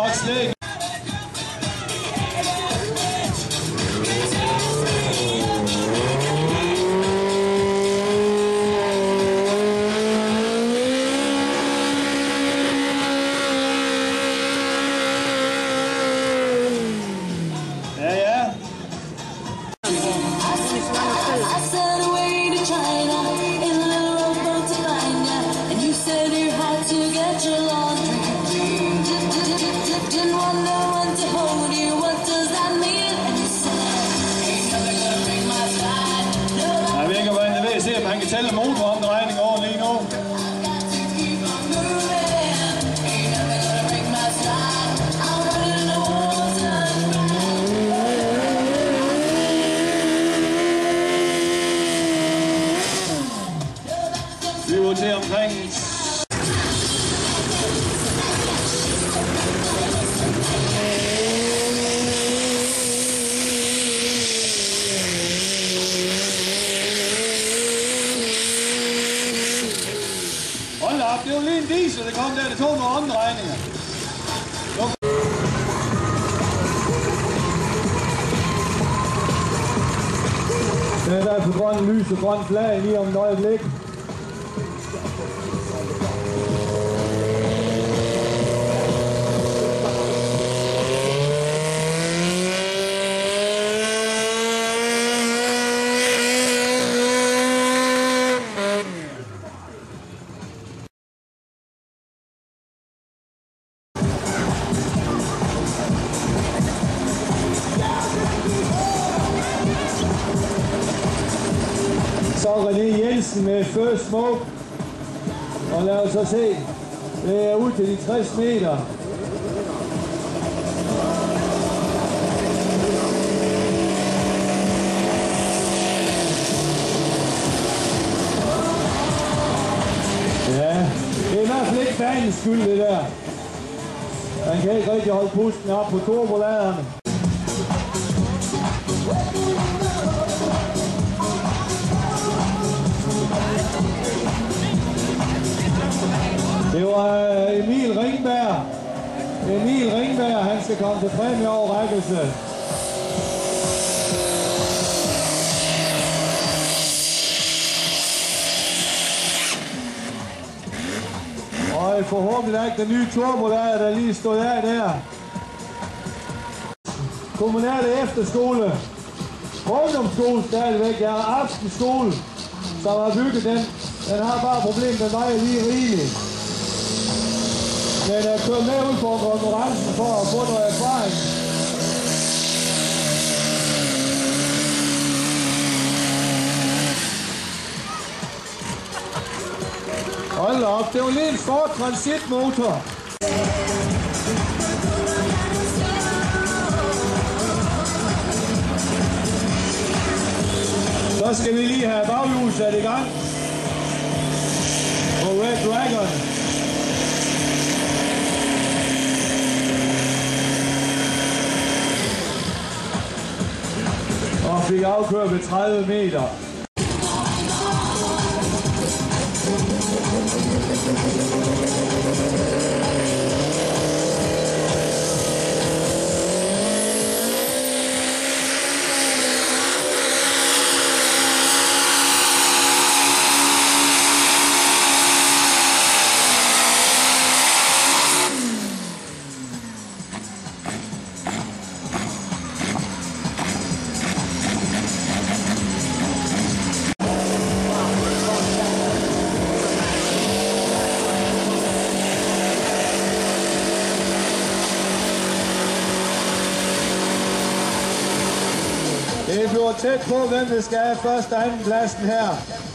godt slæg. Han kan tælle motoromdrejning over lige nu. Vi var til omkring det var lige en diesel, der kom der, det tog nogle omdrejninger. Der er på grøn lys og grøn flag lige om et øjeblik. Så René Jensen med First Smoke, og lad os så se, det er ud til de 60 meter. Ja, det er i hvert fald ikke fanens skyld det der. Man kan ikke rigtig holde pusten op på turboladerne. Det var Emil Ringberg. Emil Ringberg, han skal komme til præmieoverrækkelse. Og forhåbentlig ikke den nye turbo der lige stod af der. Kommunale efterskole. Ungdomsskole stadigvæk. Jeg har aftenskole, som har bygget den. Den har bare problem, den vejer lige rigeligt. Men jeg kører med ud på konkurrencen for at få noget erfaring. Hold op, det var lige en Ford Transit-motor. Så skal vi lige have baghjul sat i gang på Red Dragon. Og fik afkørt ved 30 meter. Det bliver tæt på, hvem der skal have første og anden pladsen her.